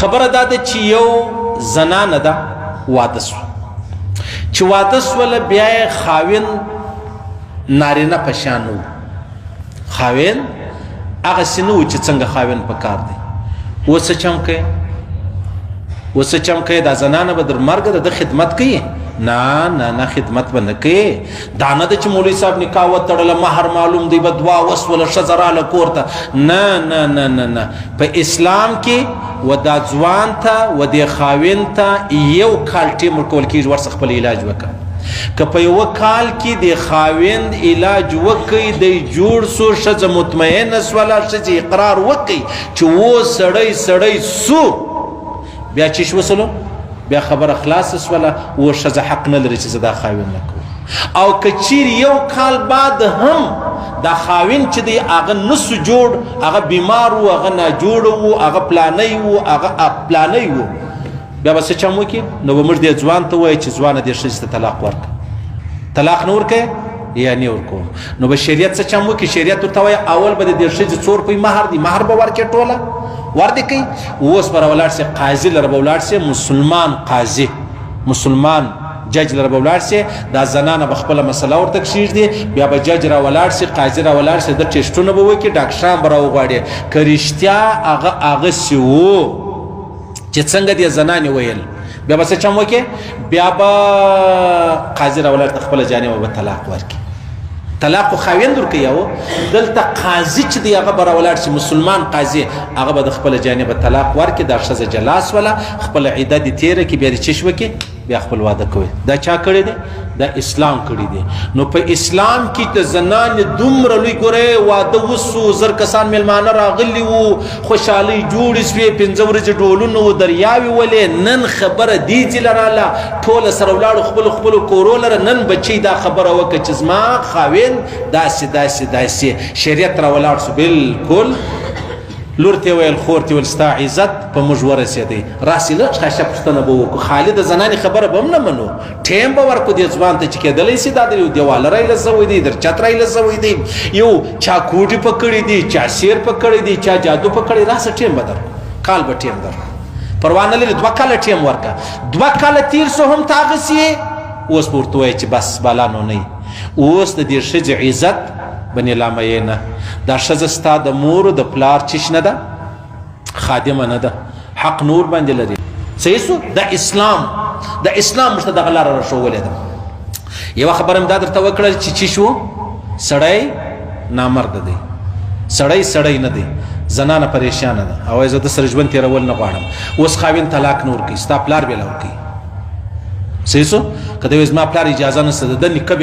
خبره دا ده چې یو زنانه ده واده سوه چې واده سوله بیا یې خاوند نارینه په شان و خاوند هغسې نه و چې څنګه خاوند په کار دی اوس څه چم کوي اوس څه چم کوي دا زنانه به در مرګه د خدمت کوي نه نه نه خدمت به نه کوي دا نه ده چې مولوي صاحب نکاح وتړله مهر معلوم دی به دعا وسوله ښځه راله کور ته نه نه نه نه نه په اسلام کې و دا ځوان ته و دې خاوند ته یو کال ټیم ورکول کېږي ورڅخه خپل علاج وکړه که په یوه کال کې د خاوند علاج وکړي دی جوړ سو ښځه مطمئنه سوله ښځې اقرار وکړي چې و سړی سو بیا چې وسلو بیا خبره خلاصه سوله و ښځه حق نه لري چې زه دا خاوند نه کوم او که چیرې یو کال بعد هم دا خاوند چې دی هغه نسو جوړ هغه بیمار و هغه ناجوړه و هغه پلانی و هغه پلانی و بیا به څه چم وکړي نو به موږ دې ځوان ته ووایو چې ځوانه دې ښځې ته طلاق ورکړه طلاق نه ورکوې یا نه ورکوم نو به شریعت څه چم وکړي شریعت ورته وایي اول به د دې ښځې 100 روپۍ مهر دی مهر به ورکړې ټوله ورده کوي اوس به راولاړ سي قاضي لره به ولاړ سي مسلمان قاضي مسلمان جج لره به ولاړ سي دا زنانه به خپله مسله ورته کښېږدي بیا به جج راولاړ سي قاضي راولاړ سي د ټسټونه به وکړي ډاکټران به راوغواړي که رښتیا هغسې و چې څنګه دې زنانې ویل بیا به څه چم وکړي بیا به قاضي راولاړ ته خپله جانبه به طلاق ورکړي طلاق خو خاوند ورکوي او دلته قاضي چې دی هغه به راولاړ شي مسلمان قاضي هغه به د خپله جانبه طلاق ورکړي دا ښځه جلا سوله خپله عده دې تېره کړي بیا دې چش وکړي بیا خپل واده کوي دا چا کړی دی دا اسلام کړی دی نو په اسلام کې د زنانې دومره لوی ګورئ واده وسو زر کسان میلمانه راغلي وو خوشحالۍ جوړې سوې 5 ورځې ډولونه و دریاوې ولې نن خبره دې ځله راله ټوله سره ولاړو خپلو کورو لره نن بچی دا خبره وکړه چې زما خاوند داسې شریعت را ولاړ سو بالکل لور ته ویل خور ته ویل ستا عزت په موږ ورسېدی راسې لږ خاشه پوښتنه به وکړو خالي د زنانې خبره به هم نه منو ټیم به ورکړو دې ځوان ته چې کېدلی سي دا د یو دیواله رایله سوی دی در چت رایله سوی دی یو چا کوټې پکړی دی چا سیر پکړی دی چا جادو پکړی راسه ټیم به درکړو کال به ټیم درکړو پروا نه لري 2 کاله ټیم ورکړه 2 کاله تیر سو هم ته هغسې اوس به ورته وایي چې بس بالا نو نه اوس د دې ښځې عزت بنې لامه نه دا ښځه ستا د مور د پلار چش نه ده خادمه نه ده حق نور باندې لري صحیح سو د اسلام موږ ته دغه لاره راښولې ده یوه خبره مې دا درته وکړه چې چی شو سړی نامرده دی سړی نه دی زنانه پریشانه ده او زه د سره ژوند تېرول نه غواړم اوس خاوند طلاق نه ورکوي ستا پلار بېله ورکوي صحیح سو که د زما پلار اجازه نشته د نیکه